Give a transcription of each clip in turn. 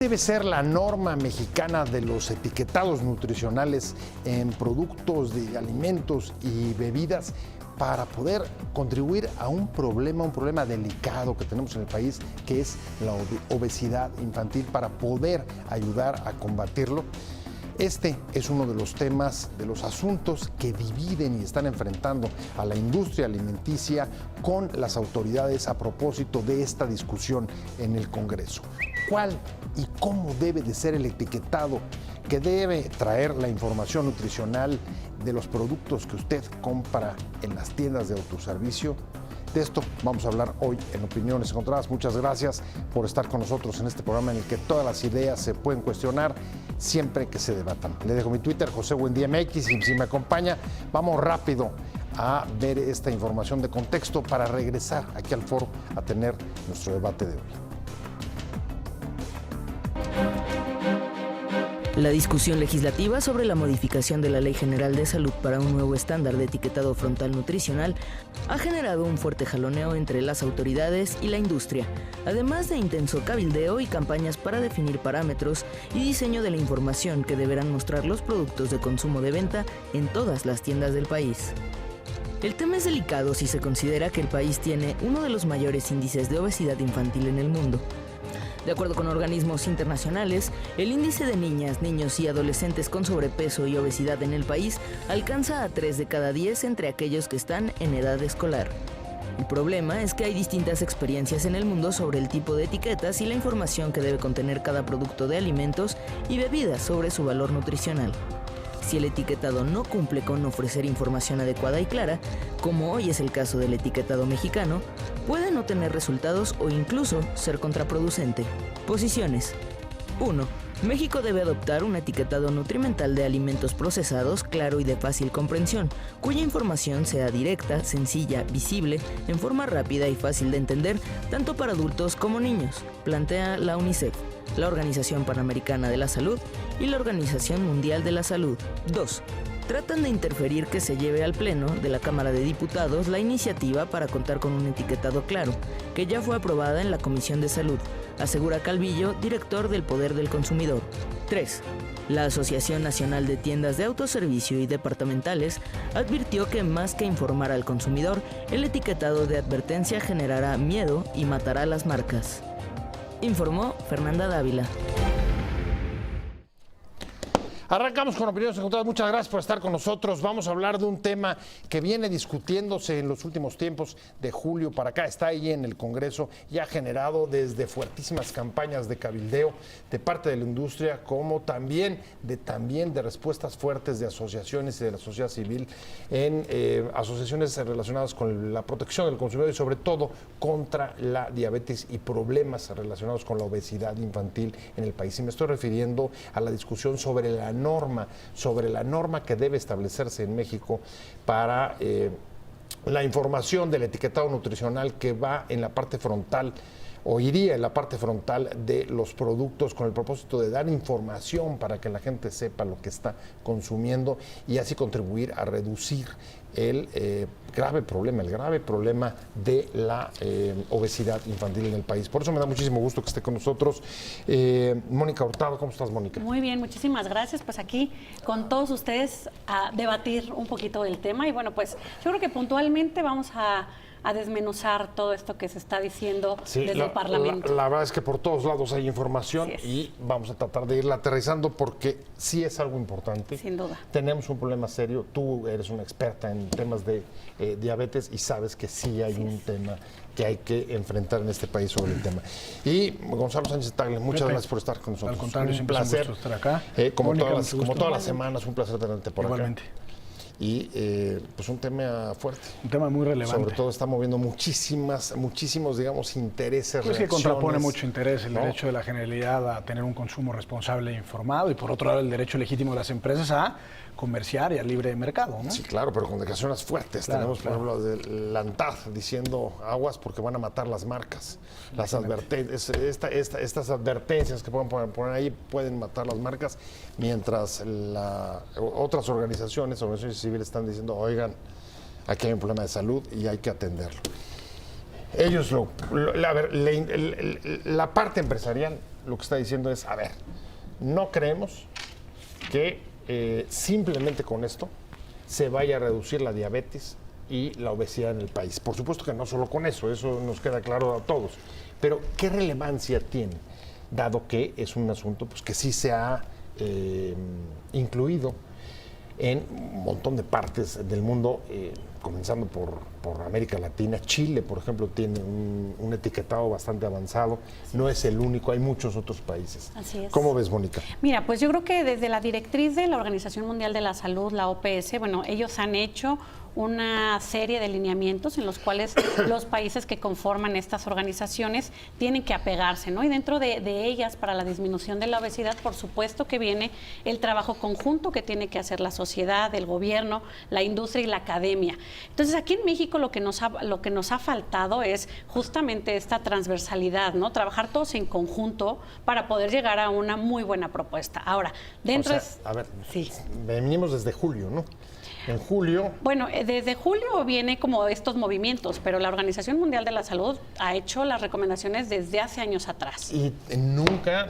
Debe ser la norma mexicana de los etiquetados nutricionales en productos de alimentos y bebidas para poder contribuir a un problema delicado que tenemos en el país, que es la obesidad infantil, para poder ayudar a combatirlo. Este es uno de los temas, de los asuntos que dividen y están enfrentando a la industria alimenticia con las autoridades a propósito de esta discusión en el Congreso. ¿Cuál y cómo debe de ser el etiquetado que debe traer la información nutricional de los productos que usted compra en las tiendas de autoservicio? De esto vamos a hablar hoy en Opiniones Encontradas. Muchas gracias por estar con nosotros en este programa en el que todas las ideas se pueden cuestionar siempre que se debatan. Le dejo mi Twitter, José Buendía MX, y si me acompaña, vamos rápido a ver esta información de contexto para regresar aquí al foro a tener nuestro debate de hoy. La discusión legislativa sobre la modificación de la Ley General de Salud para un nuevo estándar de etiquetado frontal nutricional ha generado un fuerte jaloneo entre las autoridades y la industria, además de intenso cabildeo y campañas para definir parámetros y diseño de la información que deberán mostrar los productos de consumo de venta en todas las tiendas del país. El tema es delicado si se considera que el país tiene uno de los mayores índices de obesidad infantil en el mundo. De acuerdo con organismos internacionales, el índice de niñas, niños y adolescentes con sobrepeso y obesidad en el país alcanza a 3 de cada 10 entre aquellos que están en edad escolar. El problema es que hay distintas experiencias en el mundo sobre el tipo de etiquetas y la información que debe contener cada producto de alimentos y bebidas sobre su valor nutricional. Si el etiquetado no cumple con ofrecer información adecuada y clara, como hoy es el caso del etiquetado mexicano, puede no tener resultados o incluso ser contraproducente. Posiciones. 1. México debe adoptar un etiquetado nutrimental de alimentos procesados claro y de fácil comprensión, cuya información sea directa, sencilla, visible, en forma rápida y fácil de entender, tanto para adultos como niños, plantea la UNICEF, la Organización Panamericana de la Salud y la Organización Mundial de la Salud. 2. Tratan de interferir que se lleve al Pleno de la Cámara de Diputados la iniciativa para contar con un etiquetado claro, que ya fue aprobada en la Comisión de Salud, asegura Calvillo, director del Poder del Consumidor. 3. La Asociación Nacional de Tiendas de Autoservicio y Departamentales advirtió que más que informar al consumidor, el etiquetado de advertencia generará miedo y matará las marcas. Informó Fernanda Dávila. Arrancamos con Opiniones Encontradas. Muchas gracias por estar con nosotros. Vamos a hablar de un tema que viene discutiéndose en los últimos tiempos, de julio para acá. Está ahí en el Congreso y ha generado desde fuertísimas campañas de cabildeo de parte de la industria, como también de respuestas fuertes de asociaciones y de la sociedad civil en asociaciones relacionadas con la protección del consumidor y sobre todo contra la diabetes y problemas relacionados con la obesidad infantil en el país. Y me estoy refiriendo a la discusión sobre la norma que debe establecerse en México para la información del etiquetado nutricional que va en la parte frontal o iría en la parte frontal de los productos, con el propósito de dar información para que la gente sepa lo que está consumiendo y así contribuir a reducir el grave problema de la obesidad infantil en el país. Por eso me da muchísimo gusto que esté con nosotros Mónica Hurtado. ¿Cómo estás, Mónica? Muy bien, muchísimas gracias. Pues aquí con todos ustedes a debatir un poquito del tema y bueno, pues yo creo que puntualmente vamos a desmenuzar todo esto que se está diciendo desde el Parlamento. La verdad es que por todos lados hay información y vamos a tratar de irla aterrizando porque sí es algo importante. Sin duda. Tenemos un problema serio. Tú eres una experta en temas de diabetes y sabes que sí hay un tema que hay que enfrentar en este país sobre el tema. Y Gonzalo Sánchez Tagle, muchas gracias por estar con nosotros. Al contrario, un placer estar acá. Como todas las semanas, un placer tenerte por Igualmente. acá. Y pues un tema fuerte. Un tema muy relevante. Sobre todo está moviendo muchísimos, digamos, intereses, pues que contrapone mucho interés el ¿no? derecho de la generalidad a tener un consumo responsable e informado y por otro lado el derecho legítimo de las empresas a comerciar y al libre mercado, ¿no? Sí, claro, pero con declaraciones fuertes. Tenemos, por ejemplo, de la ANTAD diciendo aguas porque van a matar las marcas. Las estas advertencias que pueden poner ahí pueden matar las marcas, mientras otras organizaciones civiles están diciendo, oigan, aquí hay un problema de salud y hay que atenderlo. Ellos la parte empresarial lo que está diciendo es, a ver, no creemos que simplemente con esto se vaya a reducir la diabetes y la obesidad en el país. Por supuesto que no solo con eso nos queda claro a todos. Pero, ¿qué relevancia tiene? Dado que es un asunto pues, que sí se ha incluido en un montón de partes del mundo, comenzando por América Latina. Chile, por ejemplo, tiene un etiquetado bastante avanzado. No es el único, hay muchos otros países. Así es. ¿Cómo ves, Mónica? Mira, pues yo creo que desde la directriz de la Organización Mundial de la Salud, la OPS, bueno, ellos han hecho una serie de lineamientos en los cuales los países que conforman estas organizaciones tienen que apegarse, ¿no? Y dentro de ellas, para la disminución de la obesidad, por supuesto que viene el trabajo conjunto que tiene que hacer la sociedad, el gobierno, la industria y la academia. Entonces, aquí en México lo que nos ha faltado es justamente esta transversalidad, ¿no? Trabajar todos en conjunto para poder llegar a una muy buena propuesta. Ahora, dentro A ver, sí. Venimos desde julio, ¿no? En julio... Bueno, desde julio viene como estos movimientos, pero la Organización Mundial de la Salud ha hecho las recomendaciones desde hace años atrás. Y nunca...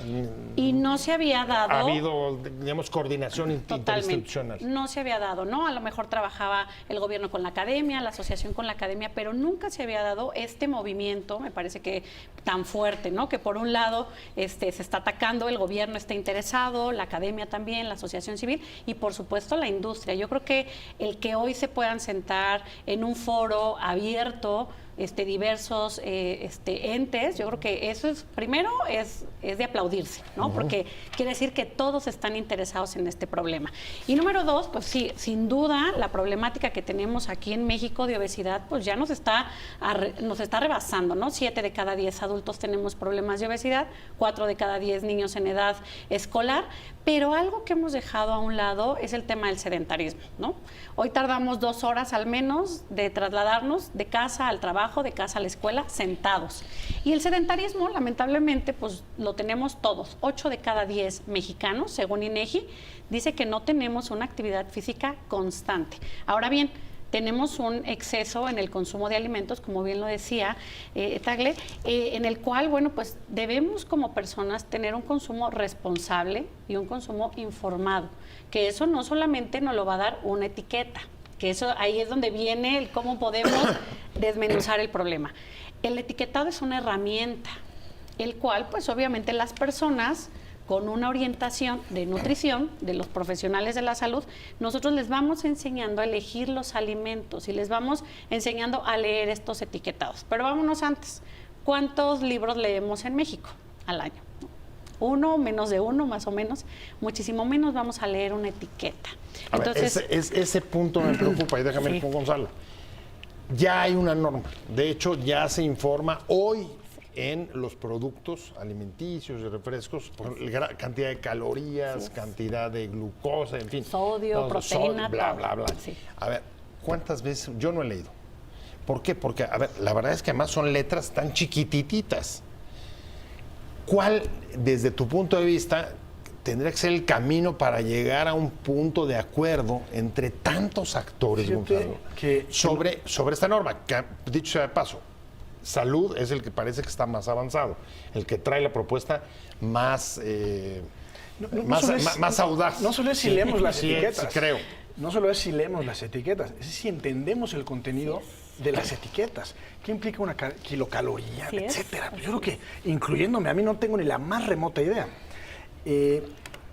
Y no se había dado... Ha habido, digamos, coordinación interinstitucional. No se había dado, ¿no? A lo mejor trabajaba el gobierno con la academia, la asociación con la academia, pero nunca se había dado este movimiento, me parece que tan fuerte, ¿no? Que por un lado se está atacando, el gobierno está interesado, la academia también, la asociación civil y por supuesto la industria. Yo creo que el que hoy se puedan sentar en un foro abierto, diversos entes, yo creo que eso es, primero, es de aplaudirse, ¿no? Porque quiere decir que todos están interesados en este problema. Y número dos, pues sí, sin duda, la problemática que tenemos aquí en México de obesidad, pues ya nos está rebasando, ¿no? 7 de cada 10 adultos tenemos problemas de obesidad, 4 de cada 10 niños en edad escolar, pero algo que hemos dejado a un lado es el tema del sedentarismo, ¿no? Hoy tardamos 2 horas al menos de trasladarnos de casa al trabajo, de casa a la escuela, sentados. Y el sedentarismo, lamentablemente, pues lo tenemos todos. 8 de cada 10 mexicanos, según INEGI, dice que no tenemos una actividad física constante. Ahora bien, tenemos un exceso en el consumo de alimentos, como bien lo decía Tagle, en el cual, bueno, pues debemos como personas tener un consumo responsable y un consumo informado, que eso no solamente nos lo va a dar una etiqueta, que eso ahí es donde viene el cómo podemos desmenuzar el problema. El etiquetado es una herramienta, el cual, pues obviamente las personas con una orientación de nutrición de los profesionales de la salud, nosotros les vamos enseñando a elegir los alimentos y les vamos enseñando a leer estos etiquetados. Pero vámonos antes, ¿cuántos libros leemos en México al año? 1, menos de 1, más o menos, muchísimo menos vamos a leer una etiqueta. Entonces, a ver, ese punto me preocupa y déjame ir con Gonzalo. Ya hay una norma, de hecho ya se informa hoy en los productos alimenticios y refrescos, por cantidad de calorías, cantidad de glucosa, en fin. Sodio, proteína, bla, bla, bla. Sí. A ver, ¿cuántas veces? Yo no he leído. ¿Por qué? Porque, a ver, la verdad es que además son letras tan chiquitititas. ¿Cuál, desde tu punto de vista, tendría que ser el camino para llegar a un punto de acuerdo entre tantos actores, Gonzalo, sobre esta norma? Que, dicho sea de paso, Salud es el que parece que está más avanzado, el que trae la propuesta más, más audaz. No solo es si leemos las etiquetas. Sí, creo. No solo es si leemos las etiquetas, es si entendemos el contenido de las etiquetas. ¿Qué implica una kilocaloría, etcétera? Pues yo creo que, incluyéndome, a mí no tengo ni la más remota idea.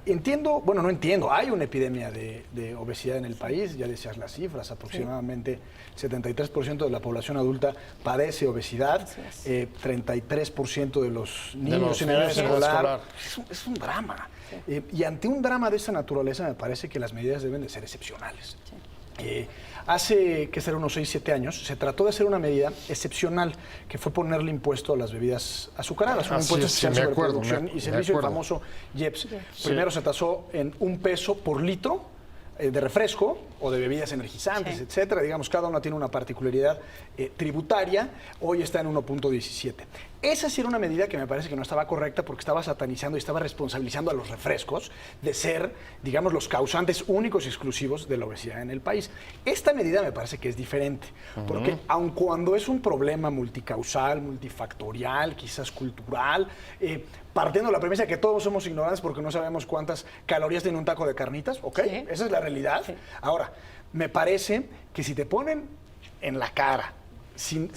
Entiendo, bueno, no entiendo, hay una epidemia de obesidad en el país, ya decías las cifras, aproximadamente 73% de la población adulta padece obesidad, 33% de los niños en edad escolar. Es un drama. Sí. Y ante un drama de esta naturaleza me parece que las medidas deben de ser excepcionales. Sí. Hace, que será unos 6, 7 años, se trató de hacer una medida excepcional, que fue ponerle impuesto a las bebidas azucaradas, un impuesto especial sobre producción y servicio, el famoso IEPS. Primero se tasó en $1 por litro de refresco o de bebidas energizantes, etcétera. Digamos, cada una tiene una particularidad tributaria. Hoy está en 1.17. Esa sí era una medida que me parece que no estaba correcta porque estaba satanizando y estaba responsabilizando a los refrescos de ser, digamos, los causantes únicos y exclusivos de la obesidad en el país. Esta medida me parece que es diferente, porque aun cuando es un problema multicausal, multifactorial, quizás cultural, partiendo de la premisa de que todos somos ignorantes porque no sabemos cuántas calorías tiene un taco de carnitas, ¿ok? Sí. Esa es la realidad. Sí. Ahora, me parece que si te ponen en la cara, sin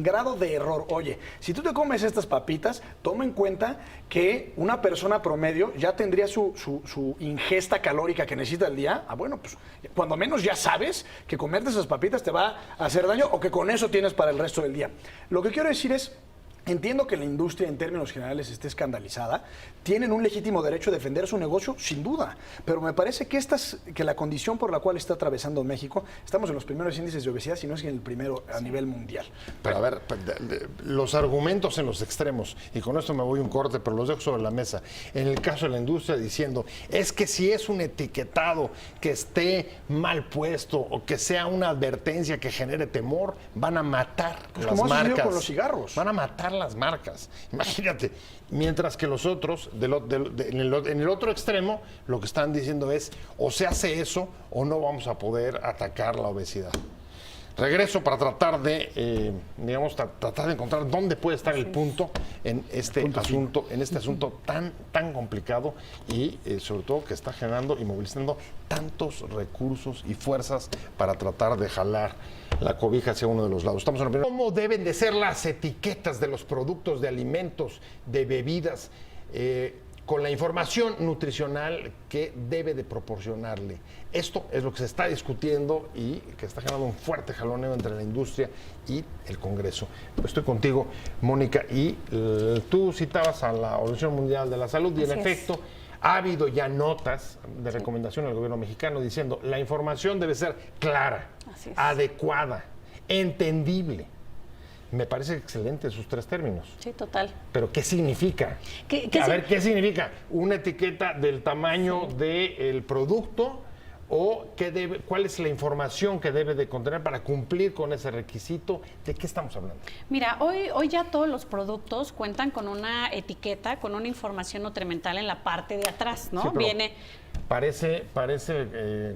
grado de error. Oye, si tú te comes estas papitas, toma en cuenta que una persona promedio ya tendría su ingesta calórica que necesita al día. Bueno, pues cuando menos ya sabes que comerte esas papitas te va a hacer daño o que con eso tienes para el resto del día. Lo que quiero decir es, entiendo que la industria en términos generales esté escandalizada, tienen un legítimo derecho a defender su negocio, sin duda, pero me parece que la condición por la cual está atravesando México, estamos en los primeros índices de obesidad, si no es que en el primero a nivel mundial. Pero a ver, los argumentos en los extremos, y con esto me voy un corte, pero los dejo sobre la mesa, en el caso de la industria diciendo, es que si es un etiquetado que esté mal puesto o que sea una advertencia que genere temor, van a matar pues las marcas. Como ha sucedido con los cigarros. Van a matar las marcas. Imagínate, mientras que los otros, en el otro extremo, lo que están diciendo es, o se hace eso o no vamos a poder atacar la obesidad. Regreso para tratar de, tratar de encontrar dónde puede estar el punto en este asunto tan complicado y sobre todo que está generando y movilizando tantos recursos y fuerzas para tratar de jalar la cobija hacia uno de los lados. Estamos en la ¿Cómo deben de ser las etiquetas de los productos de alimentos, de bebidas, con la información nutricional que debe de proporcionarle? Esto es lo que se está discutiendo y que está generando un fuerte jaloneo entre la industria y el Congreso. Estoy contigo, Mónica, y tú citabas a la Organización Mundial de la Salud y en efecto ha habido ya notas de recomendación al gobierno mexicano diciendo la información debe ser clara, adecuada, entendible. Me parece excelente esos tres términos. Sí, total. Pero ¿qué significa? ¿Qué significa? ¿Una etiqueta del tamaño del producto? ¿O cuál es la información que debe de contener para cumplir con ese requisito? ¿De qué estamos hablando? Mira, hoy ya todos los productos cuentan con una etiqueta, con una información nutrimental en la parte de atrás, ¿no? Sí, viene... Parece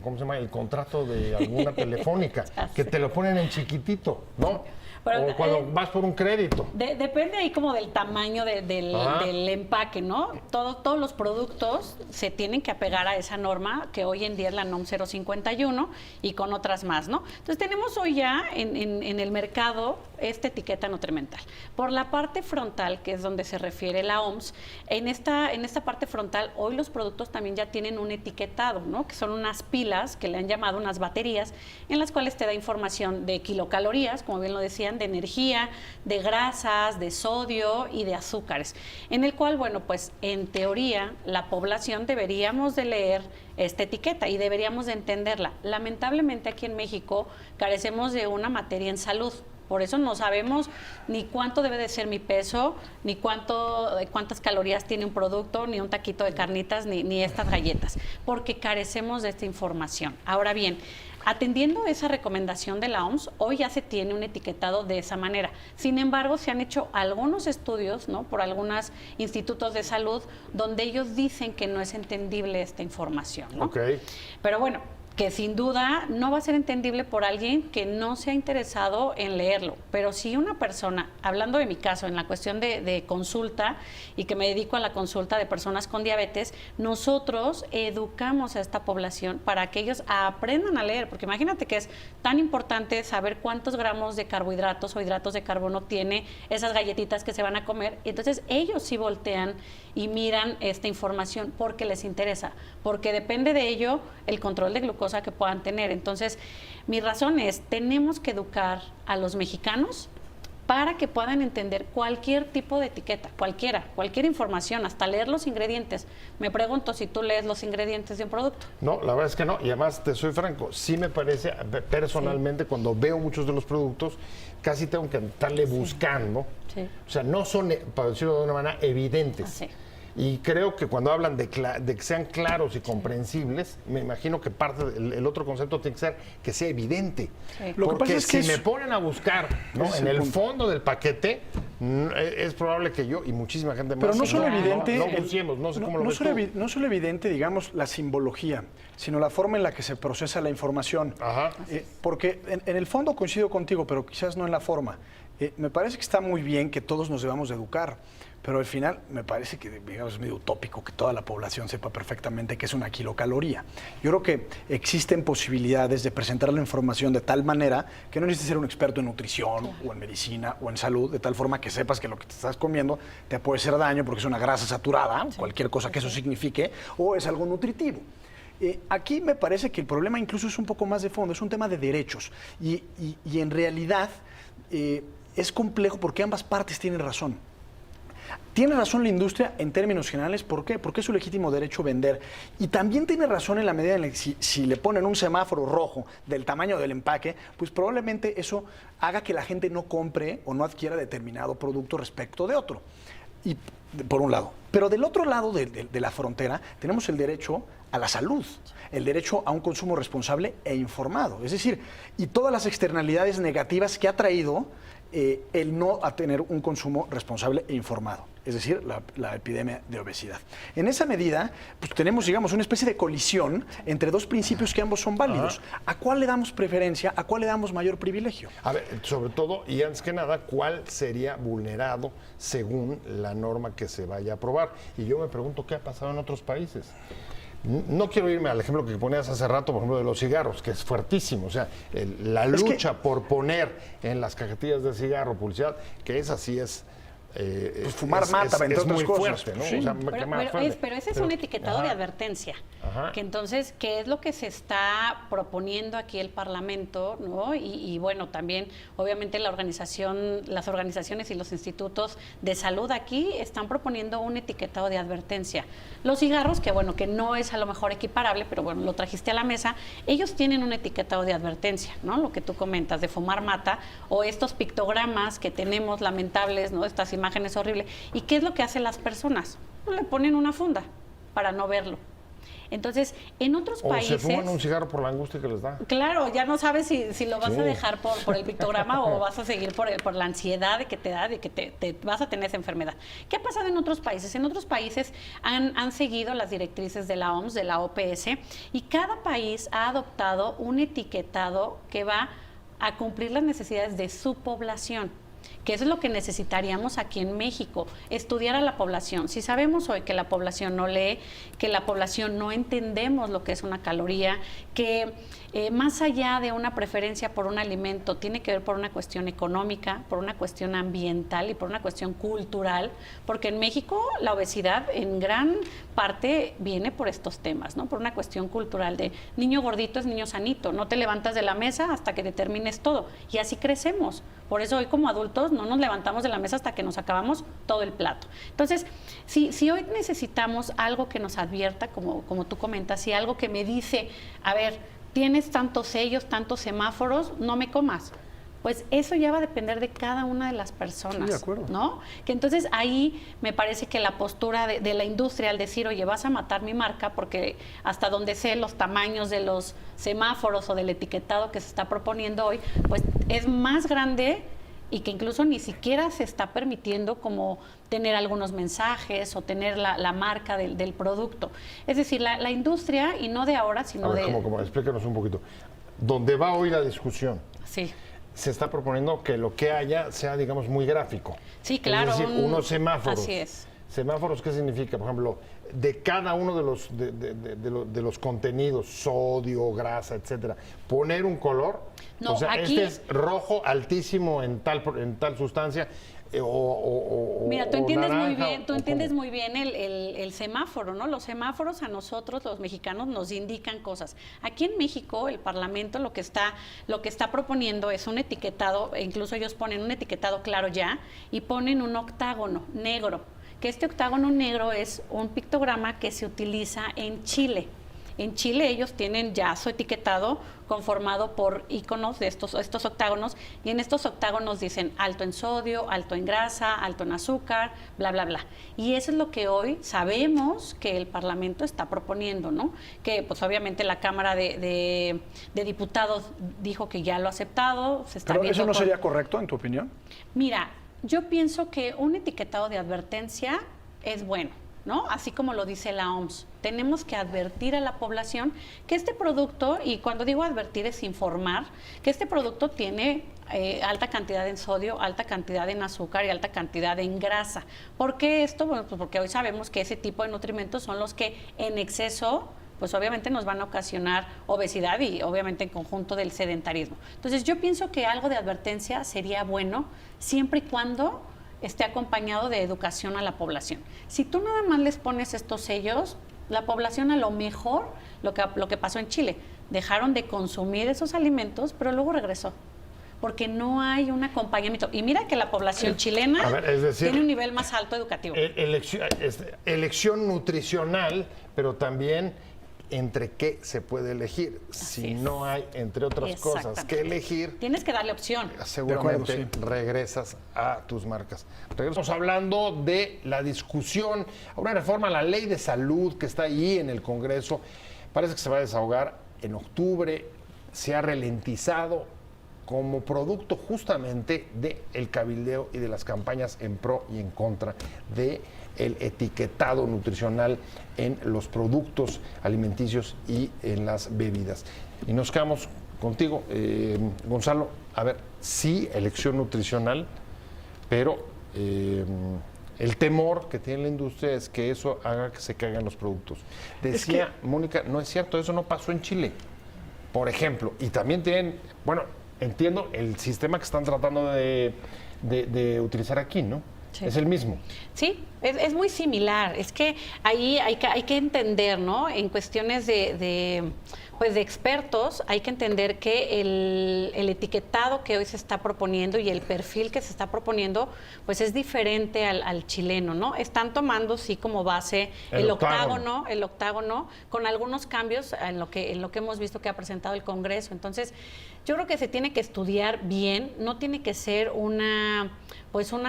¿cómo se llama? El contrato de alguna telefónica, que te lo ponen en chiquitito, ¿no? Pero, o cuando vas por un crédito. Depende ahí como del tamaño del empaque, ¿no? Todos los productos se tienen que apegar a esa norma, que hoy en día es la NOM 051 y con otras más, ¿no? Entonces tenemos hoy ya en el mercado esta etiqueta nutrimental. Por la parte frontal, que es donde se refiere la OMS, en esta parte frontal hoy los productos también ya tienen un etiquetado, ¿no? Que son unas pilas, que le han llamado unas baterías, en las cuales te da información de kilocalorías, como bien lo decían, de energía, de grasas, de sodio y de azúcares, en el cual, bueno, pues en teoría la población deberíamos de leer esta etiqueta y deberíamos de entenderla. Lamentablemente aquí en México carecemos de una materia en salud. Por eso no sabemos ni cuánto debe de ser mi peso, ni cuántas calorías tiene un producto, ni un taquito de carnitas, ni estas galletas, porque carecemos de esta información. Ahora bien, atendiendo esa recomendación de la OMS, hoy ya se tiene un etiquetado de esa manera. Sin embargo, se han hecho algunos estudios, ¿no?, por algunos institutos de salud, donde ellos dicen que no es entendible esta información, ¿no? Okay. Pero bueno, que sin duda no va a ser entendible por alguien que no se ha interesado en leerlo. Pero si una persona, hablando de mi caso, en la cuestión de consulta, y que me dedico a la consulta de personas con diabetes, nosotros educamos a esta población para que ellos aprendan a leer, porque imagínate que es tan importante saber cuántos gramos de carbohidratos o hidratos de carbono tiene esas galletitas que se van a comer. Entonces ellos sí voltean y miran esta información porque les interesa, porque depende de ello el control de glucosa que puedan tener. Entonces, mi razón es, tenemos que educar a los mexicanos para que puedan entender cualquier tipo de etiqueta, cualquier información, hasta leer los ingredientes. Me pregunto si tú lees los ingredientes de un producto. No, la verdad es que no, y además te soy franco, sí me parece, personalmente, cuando veo muchos de los productos, casi tengo que estarle buscando. Sí. O sea, no son, para decirlo de una manera, evidentes. Y creo que cuando hablan de que sean claros y comprensibles, me imagino que parte el otro concepto tiene que ser que sea evidente. Sí. Lo que Porque pasa es que si me ponen a buscar, ¿no?, Ese es en el el punto. fondo del paquete, es probable que yo y muchísima gente más... Pero no solo evidente... No buceemos, no sé cómo lo ves tú. No solo evidente, digamos, la simbología, sino la forma en la que se procesa la información. Ajá. Porque en el fondo coincido contigo, pero quizás no en la forma. Me parece que está muy bien que todos nos debamos de educar, pero al final me parece que, digamos, es medio utópico que toda la población sepa perfectamente qué es una kilocaloría. Yo creo que existen posibilidades de presentar la información de tal manera que no necesites ser un experto en nutrición o en medicina o en salud, de tal forma que sepas que lo que te estás comiendo te puede hacer daño porque es una grasa saturada, cualquier cosa que eso signifique, o es algo nutritivo. Aquí me parece que el problema incluso es un poco más de fondo, es un tema de derechos y en realidad es complejo porque ambas partes tienen razón. Tiene razón la industria en términos generales, ¿por qué? Porque es su legítimo derecho vender. Y también tiene razón en la medida en la que si le ponen un semáforo rojo del tamaño del empaque, pues probablemente eso haga que la gente no compre o no adquiera determinado producto respecto de otro. Y por un lado. Pero del otro lado de la frontera tenemos el derecho a la salud, el derecho a un consumo responsable e informado. Es decir, y todas las externalidades negativas que ha traído el no a tener un consumo responsable e informado, es decir, la epidemia de obesidad. En esa medida, pues tenemos, digamos, una especie de colisión entre dos principios que ambos son válidos. ¿A cuál le damos preferencia? ¿A cuál le damos mayor privilegio? A ver, sobre todo, y antes que nada, ¿cuál sería vulnerado según la norma que se vaya a aprobar? Y yo me pregunto, ¿qué ha pasado en otros países? No quiero irme al ejemplo que ponías hace rato, por ejemplo, de los cigarros, que es fuertísimo. O sea, la lucha por poner en las cajetillas de cigarro publicidad, que esa sí es... pues fumar mata, entre otras muy cosas. fuerte, ¿no? Sí. O sea, pero ese es un etiquetado de advertencia. Ajá. Que entonces, ¿qué es lo que se está proponiendo aquí el Parlamento, ¿no? Y bueno, también, obviamente, las organizaciones y los institutos de salud aquí están proponiendo un etiquetado de advertencia. Los cigarros, que bueno, que no es a lo mejor equiparable, pero bueno, lo trajiste a la mesa, ellos tienen un etiquetado de advertencia, ¿no? Lo que tú comentas de fumar mata, o estos pictogramas que tenemos lamentables, ¿no? Estas imágenes horribles. ¿Y qué es lo que hacen las personas? Pues le ponen una funda para no verlo. Entonces, en otros países... O se fuman un cigarro por la angustia que les da. Claro, ya no sabes si lo vas a dejar por el pictograma o vas a seguir por la ansiedad de que te da, de que te vas a tener esa enfermedad. ¿Qué ha pasado en otros países? En otros países han seguido las directrices de la OMS, de la OPS, y cada país ha adoptado un etiquetado que va a cumplir las necesidades de su población, que eso es lo que necesitaríamos aquí en México, estudiar a la población. Si sabemos hoy que la población no lee, que la población no entendemos lo que es una caloría, que más allá de una preferencia por un alimento, tiene que ver por una cuestión económica, por una cuestión ambiental y por una cuestión cultural, porque en México la obesidad en gran parte viene por estos temas, ¿no? Por una cuestión cultural de niño gordito es niño sanito, no te levantas de la mesa hasta que determines todo, y así crecemos. Por eso hoy como adultos no nos levantamos de la mesa hasta que nos acabamos todo el plato. Entonces, si hoy necesitamos algo que nos advierta, como tú comentas, y algo que me dice, a ver, tienes tantos sellos, tantos semáforos, no me comas. Pues eso ya va a depender de cada una de las personas, sí, de acuerdo, ¿no? Que entonces ahí me parece que la postura de la industria al decir, oye, vas a matar mi marca, porque hasta donde sé los tamaños de los semáforos o del etiquetado que se está proponiendo hoy, pues es más grande y que incluso ni siquiera se está permitiendo como tener algunos mensajes o tener la marca del producto. Es decir, la industria, y no de ahora, sino Como explícanos un poquito. ¿Dónde va hoy la discusión? Sí. Se está proponiendo que lo que haya sea, digamos, muy gráfico. Sí, claro. Es decir, unos semáforos. Así es. ¿Semáforos qué significa? Por ejemplo, de cada uno de los contenidos, sodio, grasa, etcétera, poner un color. No, o sea, aquí... este es rojo altísimo en tal sustancia. Mira, tú entiendes naranja, muy bien, ¿cómo? muy bien el semáforo, ¿no? Los semáforos a nosotros, los mexicanos, nos indican cosas. Aquí en México, el Parlamento lo que está proponiendo es un etiquetado, e incluso ellos ponen un etiquetado claro ya, y ponen un octágono negro, que este octágono negro es un pictograma que se utiliza en Chile. En Chile ellos tienen ya su etiquetado conformado por iconos de estos octágonos, y en estos octágonos dicen alto en sodio, alto en grasa, alto en azúcar, bla, bla, bla. Y eso es lo que hoy sabemos que el Parlamento está proponiendo, ¿no? Que pues obviamente la Cámara de Diputados dijo que ya lo ha aceptado. Se está ¿Pero viendo eso no sería correcto, en tu opinión? Mira, yo pienso que un etiquetado de advertencia es bueno, ¿no? Así como lo dice la OMS. Tenemos que advertir a la población que este producto, y cuando digo advertir es informar, que este producto tiene alta cantidad en sodio, alta cantidad en azúcar y alta cantidad en grasa. ¿Por qué esto? Bueno, pues porque hoy sabemos que ese tipo de nutrimentos son los que en exceso pues obviamente nos van a ocasionar obesidad y obviamente en conjunto del sedentarismo. Entonces yo pienso que algo de advertencia sería bueno siempre y cuando esté acompañado de educación a la población. Si tú nada más les pones estos sellos, la población a lo mejor, lo que pasó en Chile, dejaron de consumir esos alimentos, pero luego regresó. Porque no hay un acompañamiento. Y mira que la población chilena tiene un nivel más alto educativo. Elección nutricional, pero también entre qué se puede elegir. Si no hay, entre otras cosas, que elegir, tienes que darle opción. Seguramente regresas a tus marcas. Estamos hablando de la discusión a una reforma a la ley de salud que está ahí en el Congreso. Parece que se va a desahogar en octubre. Se ha ralentizado como producto justamente del cabildeo y de las campañas en pro y en contra de el etiquetado nutricional en los productos alimenticios y en las bebidas. Y nos quedamos contigo, Gonzalo. A ver, sí, elección nutricional, pero el temor que tiene la industria es que eso haga que se caigan los productos. Decía Mónica, no es cierto, eso no pasó en Chile, por ejemplo. Y también tienen, bueno, entiendo el sistema que están tratando de utilizar aquí, ¿no? Sí. Es el mismo. Sí, es muy similar. Es que ahí hay que entender, ¿no? En cuestiones de expertos, hay que entender que el etiquetado que hoy se está proponiendo y el perfil que se está proponiendo, pues es diferente al chileno, ¿no? Están tomando, sí, como base el octágono, con algunos cambios en lo que hemos visto que ha presentado el Congreso. Entonces, yo creo que se tiene que estudiar bien, no tiene que ser una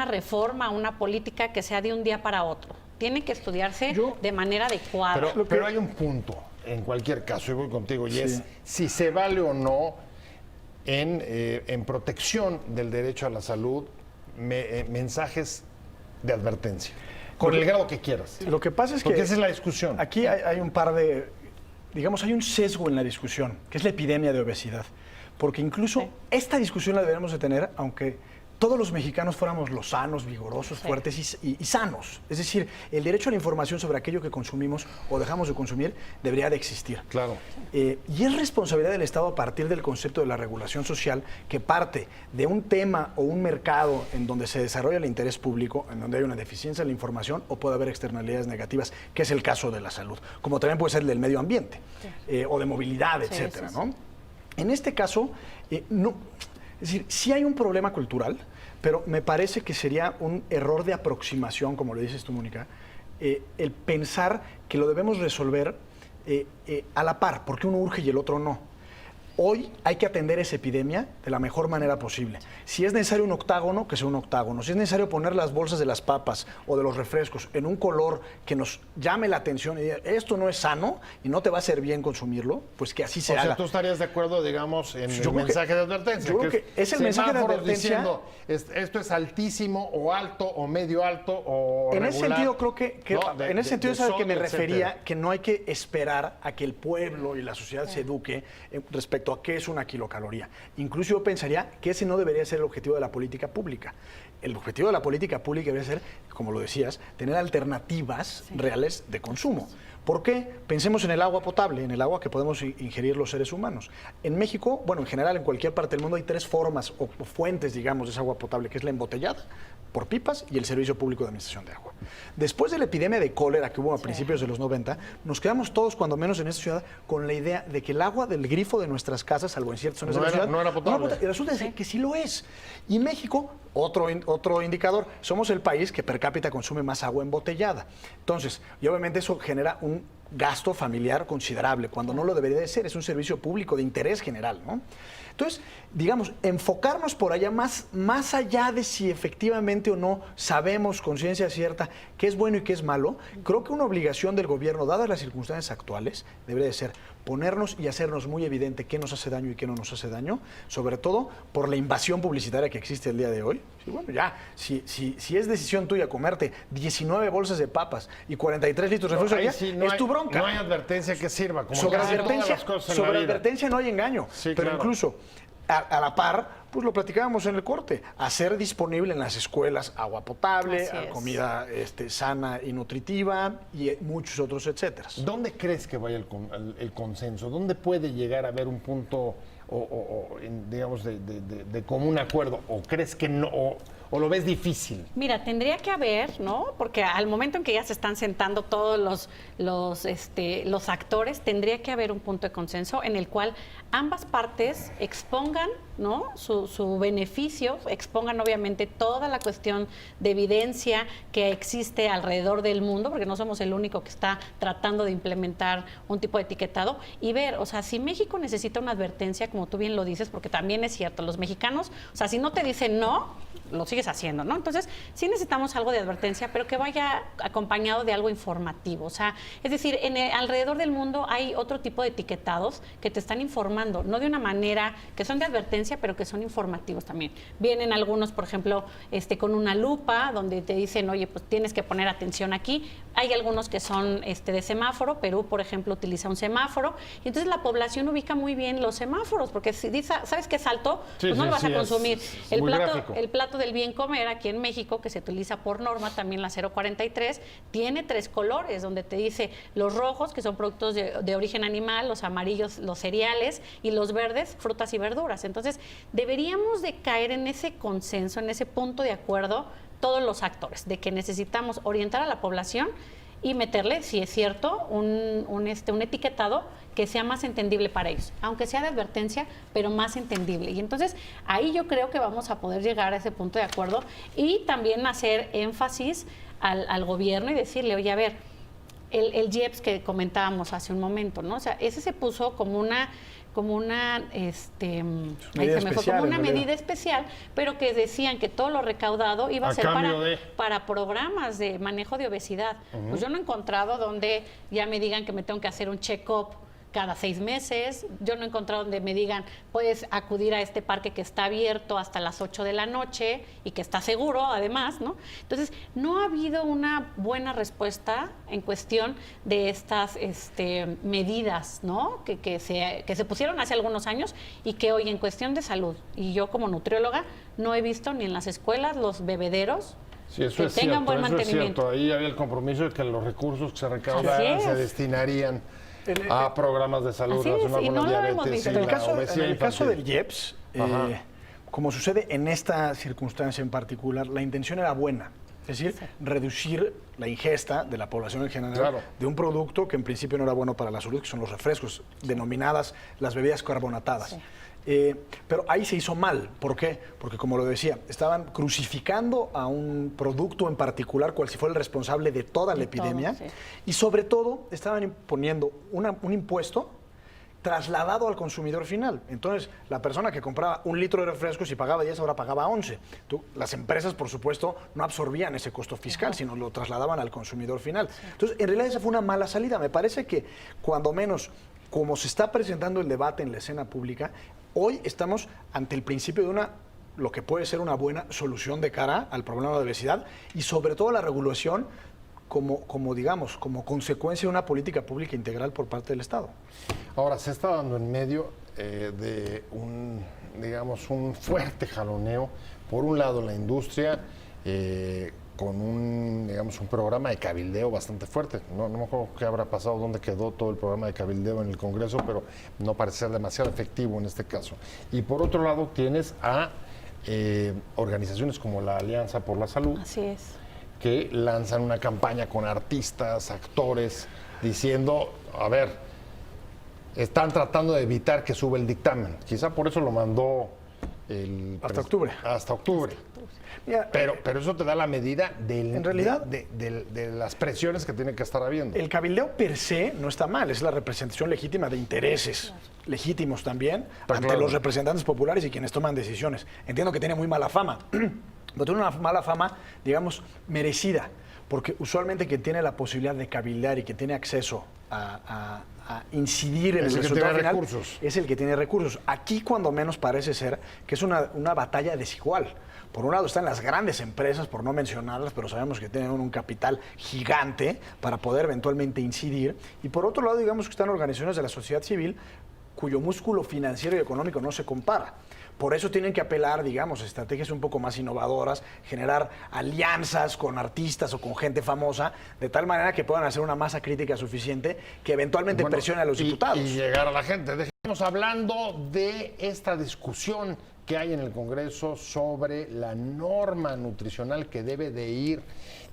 reforma, una política que sea de un día para otro. Tiene que estudiarse de manera adecuada. Pero hay un punto, en cualquier caso, y voy contigo, y es si se vale o no en protección del derecho a la salud mensajes de advertencia, con el grado que quieras. Lo que pasa es porque esa es la discusión. Aquí hay un par de, digamos, hay un sesgo en la discusión, que es la epidemia de obesidad. Porque incluso esta discusión la deberíamos de tener, aunque todos los mexicanos fuéramos lozanos, vigorosos, fuertes y sanos. Es decir, el derecho a la información sobre aquello que consumimos o dejamos de consumir debería de existir. Claro. Y es responsabilidad del Estado, a partir del concepto de la regulación social, que parte de un tema o un mercado en donde se desarrolla el interés público, en donde hay una deficiencia de la información o puede haber externalidades negativas, que es el caso de la salud, como también puede ser el del medio ambiente o de movilidad, etcétera, ¿no? En este caso, no, es decir, sí hay un problema cultural, pero me parece que sería un error de aproximación, como le dices tú, Mónica, el pensar que lo debemos resolver a la par, porque uno urge y el otro no. Hoy hay que atender esa epidemia de la mejor manera posible. Si es necesario un octágono, que sea un octágono. Si es necesario poner las bolsas de las papas o de los refrescos en un color que nos llame la atención y diga, esto no es sano y no te va a hacer bien consumirlo, pues que así se haga. O sea, tú estarías de acuerdo, digamos, en el mensaje de advertencia. Yo creo que es el mensaje de advertencia. Diciendo, esto es altísimo o alto o medio alto o en regular. ese sentido creo que en ese sentido es al que me refería, que no hay que esperar a que el pueblo y la sociedad se eduque respecto a qué es una kilocaloría. Incluso yo pensaría que ese no debería ser el objetivo de la política pública. El objetivo de la política pública debería ser, como lo decías, tener alternativas reales de consumo. ¿Por qué? Pensemos en el agua potable, en el agua que podemos ingerir los seres humanos. En México, bueno, en general en cualquier parte del mundo hay tres formas o fuentes, digamos, de esa agua potable, que es la embotellada, por pipas, y el Servicio Público de Administración de Agua. Después de la epidemia de cólera que hubo a principios de los 90, nos quedamos todos, cuando menos en esta ciudad, con la idea de que el agua del grifo de nuestras casas, salvo en ciertas zonas de la ciudad, no era potable. Y resulta que sí lo es. Y México, otro indicador, somos el país que per cápita consume más agua embotellada. Entonces, y obviamente eso genera un gasto familiar considerable, cuando no lo debería de ser, es un servicio público de interés general, ¿no? Entonces, digamos, enfocarnos por allá, más allá de si efectivamente o no sabemos con ciencia cierta qué es bueno y qué es malo, creo que una obligación del gobierno, dadas las circunstancias actuales, debería de ser ponernos y hacernos muy evidente qué nos hace daño y qué no nos hace daño, sobre todo por la invasión publicitaria que existe el día de hoy. Sí, bueno, ya, si es decisión tuya comerte 19 bolsas de papas y 43 litros de refresco, sí, es tu bronca. No hay advertencia que sirva. Como Sobre casi todas advertencia, las cosas en la vida. advertencia no hay engaño, Sí, pero claro. incluso a la par, pues lo platicábamos en el corte, hacer disponible en las escuelas agua potable, Así es. comida sana y nutritiva y muchos otros etcétera. ¿Dónde crees que vaya el consenso? ¿Dónde puede llegar a haber un punto, digamos, de común acuerdo? ¿O crees que no? ¿O lo ves difícil? Mira, tendría que haber, ¿no? Porque al momento en que ya se están sentando todos los actores, tendría que haber un punto de consenso en el cual ambas partes expongan, ¿no? Su beneficio, expongan obviamente toda la cuestión de evidencia que existe alrededor del mundo, porque no somos el único que está tratando de implementar un tipo de etiquetado, y ver, o sea, si México necesita una advertencia, como tú bien lo dices, porque también es cierto, los mexicanos, o sea, si no te dicen no, lo sigues haciendo, ¿no? Entonces, sí necesitamos algo de advertencia, pero que vaya acompañado de algo informativo. O sea, es decir, alrededor del mundo hay otro tipo de etiquetados que te están informando, no de una manera que son de advertencia, pero que son informativos también. Vienen algunos, por ejemplo, con una lupa, donde te dicen, oye, pues tienes que poner atención aquí. Hay algunos que son de semáforo. Perú, por ejemplo, utiliza un semáforo. Y entonces la población ubica muy bien los semáforos, porque si dices, ¿sabes qué es alto? Pues no lo vas a consumir. El plato del bien comer aquí en México, que se utiliza por norma, también la 043, tiene 3 colores, donde te dice los rojos, que son productos de origen animal, los amarillos, los cereales, y los verdes, frutas y verduras. Entonces, deberíamos de caer en ese consenso, en ese punto de acuerdo, todos los actores, de que necesitamos orientar a la población y meterle, si es cierto, un etiquetado que sea más entendible para ellos, aunque sea de advertencia, pero más entendible. Y entonces ahí yo creo que vamos a poder llegar a ese punto de acuerdo y también hacer énfasis al gobierno y decirle, oye, a ver, el IEPS que comentábamos hace un momento, ¿no? O sea, ese se puso como una medida especial, pero que decían que todo lo recaudado iba a ser para programas de manejo de obesidad. Pues yo no he encontrado donde ya me digan que me tengo que hacer un check-up cada 6 meses. Yo no he encontrado donde me digan, puedes acudir a este parque que está abierto hasta las 8 de la noche y que está seguro, además, ¿no? Entonces, no ha habido una buena respuesta en cuestión de estas medidas, ¿no? Que se pusieron hace algunos años y que hoy en cuestión de salud, y yo como nutrióloga, no he visto ni en las escuelas los bebederos Sí, eso que es tengan cierto, buen eso es mantenimiento. cierto. Ahí había el compromiso de que los recursos que se recaudaran se destinarían a programas de salud relacionados con la diabetes y la obesidad en el caso infantil. del IEPS, como sucede en esta circunstancia en particular, la intención era buena. Es decir, reducir la ingesta de la población en general de un producto que en principio no era bueno para la salud, que son los refrescos, denominadas las bebidas carbonatadas. Sí. Pero ahí se hizo mal. ¿Por qué? Porque, como lo decía, estaban crucificando a un producto en particular, cual si fuera el responsable de toda la epidemia, y sobre todo estaban imponiendo un impuesto trasladado al consumidor final. Entonces, la persona que compraba 1 litro de refrescos y pagaba 10, ahora pagaba 11. Las empresas, por supuesto, no absorbían ese costo fiscal, sino lo trasladaban al consumidor final. Entonces, en realidad esa fue una mala salida. Me parece que, cuando menos, como se está presentando el debate en la escena pública, hoy estamos ante el principio de lo que puede ser una buena solución de cara al problema de obesidad y sobre todo la regulación como consecuencia de una política pública integral por parte del Estado. Ahora, se está dando en medio de un fuerte jaloneo. Por un lado, la industria, con un programa de cabildeo bastante fuerte. No me acuerdo qué habrá pasado, dónde quedó todo el programa de cabildeo en el Congreso, pero no parece ser demasiado efectivo en este caso. Y por otro lado, tienes a organizaciones como la Alianza por la Salud. Así es. Que lanzan una campaña con artistas, actores, diciendo, a ver, están tratando de evitar que suba el dictamen. Quizá por eso lo mandó hasta octubre. Hasta octubre. Mira, pero eso te da la medida en realidad, de las presiones que tiene que estar habiendo. El cabildeo per se no está mal, es la representación legítima de intereses legítimos también ante los representantes populares y quienes toman decisiones. Entiendo que tiene muy mala fama, pero tiene una mala fama, digamos, merecida, porque usualmente quien tiene la posibilidad de cabildear y que tiene acceso a incidir en el resultado final es el que tiene recursos. Aquí, cuando menos, parece ser que es una batalla desigual. Por un lado están las grandes empresas, por no mencionarlas, pero sabemos que tienen un capital gigante para poder eventualmente incidir. Y por otro lado, digamos que están organizaciones de la sociedad civil cuyo músculo financiero y económico no se compara. Por eso tienen que apelar, digamos, a estrategias un poco más innovadoras, generar alianzas con artistas o con gente famosa, de tal manera que puedan hacer una masa crítica suficiente que eventualmente presione a los diputados. Y llegar a la gente. Dejemos hablando de esta discusión que hay en el Congreso sobre la norma nutricional que debe de ir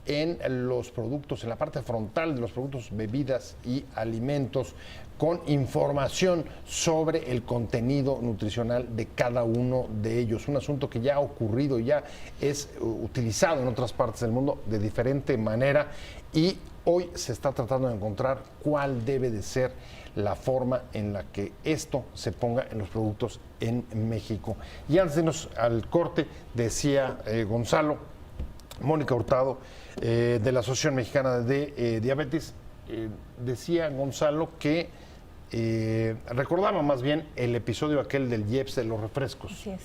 en los productos, en la parte frontal de los productos, bebidas y alimentos, con información sobre el contenido nutricional de cada uno de ellos. Un asunto que ya ha ocurrido, ya es utilizado en otras partes del mundo de diferente manera y hoy se está tratando de encontrar cuál debe de ser la forma en la que esto se ponga en los productos en México. Y antes de irnos al corte, decía Gonzalo, Mónica Hurtado, de la Asociación Mexicana de Diabetes, decía Gonzalo que recordaba más bien el episodio aquel del IEPS de los refrescos. Así es.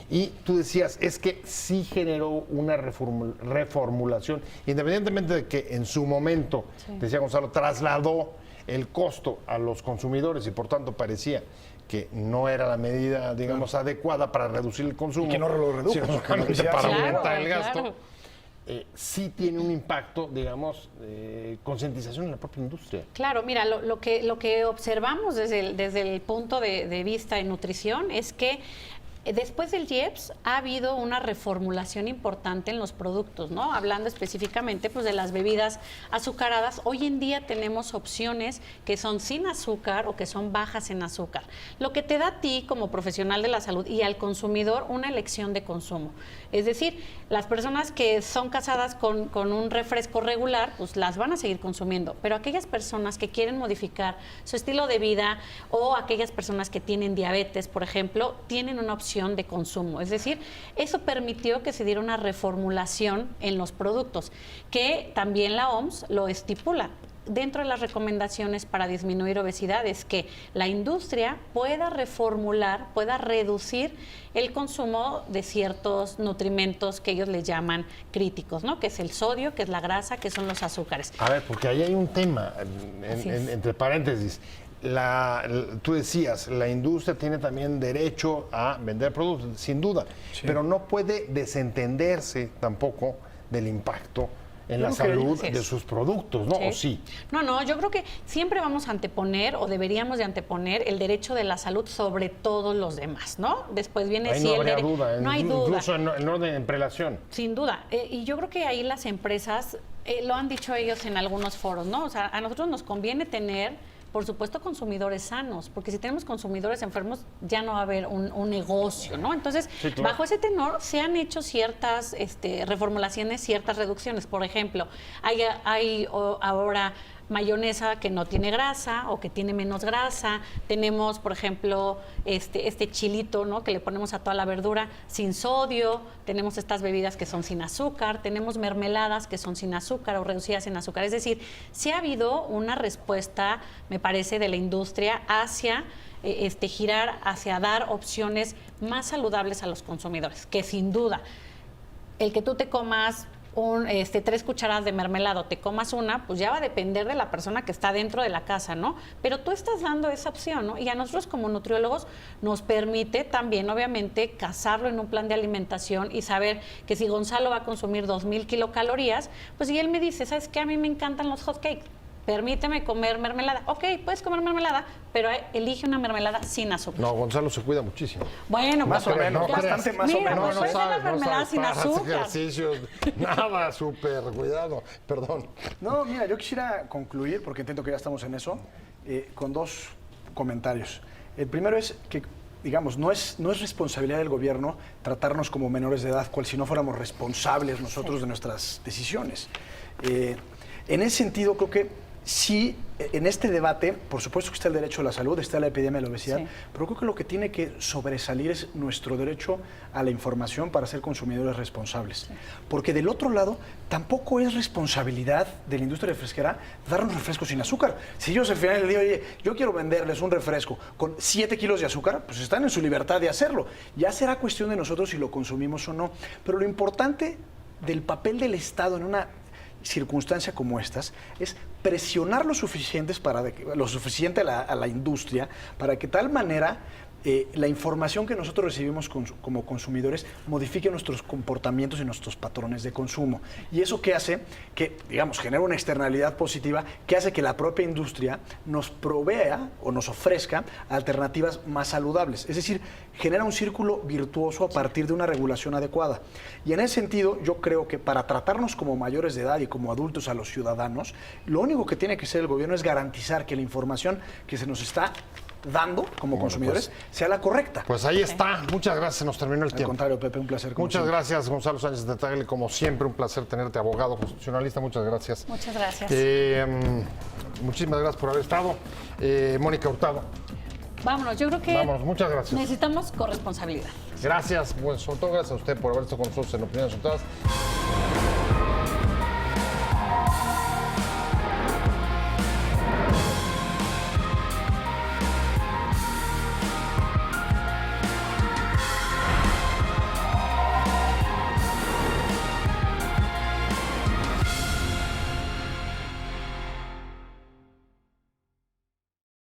Y tú decías, es que sí generó una reformulación, independientemente de que en su momento, decía Gonzalo, trasladó el costo a los consumidores y por tanto parecía que no era la medida, digamos, adecuada para reducir el consumo. Y que no lo redujo, sino solamente para aumentar el gasto. Sí tiene un impacto, digamos, concientización en la propia industria. Claro, mira, lo que observamos desde el punto de vista de nutrición es que después del IEPS ha habido una reformulación importante en los productos, ¿no? Hablando específicamente pues, de las bebidas azucaradas, hoy en día tenemos opciones que son sin azúcar o que son bajas en azúcar, lo que te da a ti como profesional de la salud y al consumidor una elección de consumo. Es decir, las personas que son casadas con un refresco regular, pues las van a seguir consumiendo, pero aquellas personas que quieren modificar su estilo de vida o aquellas personas que tienen diabetes, por ejemplo, tienen una opción de consumo. Es decir, eso permitió que se diera una reformulación en los productos, que también la OMS lo estipula. Dentro de las recomendaciones para disminuir obesidad es que la industria pueda reformular, pueda reducir el consumo de ciertos nutrimentos que ellos les llaman críticos, ¿no? Que es el sodio, que es la grasa, que son los azúcares. A ver, porque ahí hay un tema, entre paréntesis. Tú decías, la industria tiene también derecho a vender productos, sin duda, pero no puede desentenderse tampoco del impacto en la salud de sus productos, ¿no? ¿O sí? No, yo creo que siempre vamos a anteponer o deberíamos de anteponer el derecho de la salud sobre todos los demás, ¿no? Después viene ahí no habría duda, no hay duda. Incluso en orden en prelación. Sin duda. Y yo creo que ahí las empresas, lo han dicho ellos en algunos foros, ¿no? O sea, a nosotros nos conviene tener, por supuesto, consumidores sanos, porque si tenemos consumidores enfermos ya no va a haber un negocio, ¿no? Entonces, bajo ese tenor se han hecho ciertas reformulaciones, ciertas reducciones. Por ejemplo, hay ahora mayonesa que no tiene grasa o que tiene menos grasa. Tenemos, por ejemplo, este chilito, ¿no? Que le ponemos a toda la verdura sin sodio. Tenemos estas bebidas que son sin azúcar. Tenemos mermeladas que son sin azúcar o reducidas en azúcar. Es decir, sí ha habido una respuesta, me parece, de la industria hacia girar, hacia dar opciones más saludables a los consumidores, que sin duda el que tú te comas 3 cucharadas de mermelada o te comas una, pues ya va a depender de la persona que está dentro de la casa, ¿no? Pero tú estás dando esa opción, ¿no? Y a nosotros como nutriólogos nos permite también, obviamente, casarlo en un plan de alimentación y saber que si Gonzalo va a consumir 2,000 kilocalorías, pues si él me dice, ¿sabes qué? A mí me encantan los hot cakes. Permíteme comer mermelada. Ok, puedes comer mermelada, pero elige una mermelada sin azúcar. No, Gonzalo se cuida muchísimo. Bueno, más o menos, bastante más o menos. No puedes hacer la mermelada sin azúcar. Ejercicios, nada, súper cuidado. Perdón. No, mira, yo quisiera concluir, porque entiendo que ya estamos en eso, con 2 comentarios. El primero es que digamos, no es responsabilidad del gobierno tratarnos como menores de edad, cual si no fuéramos responsables nosotros de nuestras decisiones. En ese sentido, creo que sí, en este debate, por supuesto que está el derecho a la salud, está la epidemia de la obesidad, pero creo que lo que tiene que sobresalir es nuestro derecho a la información para ser consumidores responsables. Porque del otro lado, tampoco es responsabilidad de la industria refresquera darnos refrescos sin azúcar. Si ellos al final del día, oye, yo quiero venderles un refresco con 7 kilos de azúcar, pues están en su libertad de hacerlo. Ya será cuestión de nosotros si lo consumimos o no. Pero lo importante del papel del Estado en una circunstancia como estas es presionar lo suficiente a la industria para que de tal manera la información que nosotros recibimos como consumidores modifique nuestros comportamientos y nuestros patrones de consumo. Y eso que hace que, digamos, genera una externalidad positiva que hace que la propia industria nos provea o nos ofrezca alternativas más saludables. Es decir, genera un círculo virtuoso a partir de una regulación adecuada. Y en ese sentido, yo creo que para tratarnos como mayores de edad y como adultos a los ciudadanos, lo único que tiene que hacer el gobierno es garantizar que la información que se nos está dando como consumidores sea la correcta. Pues ahí está. Muchas gracias. Se nos terminó el tiempo. Al contrario, Pepe, un placer. Muchas gracias, Gonzalo Sánchez de Tagle. Como siempre, un placer tenerte, abogado constitucionalista. Muchas gracias. Muchas gracias. Muchísimas gracias por haber estado. Mónica Hurtado. Vámonos, yo creo que Vámonos, muchas gracias. Necesitamos corresponsabilidad. Gracias, pues sobre todo gracias a usted por haber estado con nosotros en Opiniones Resultadas.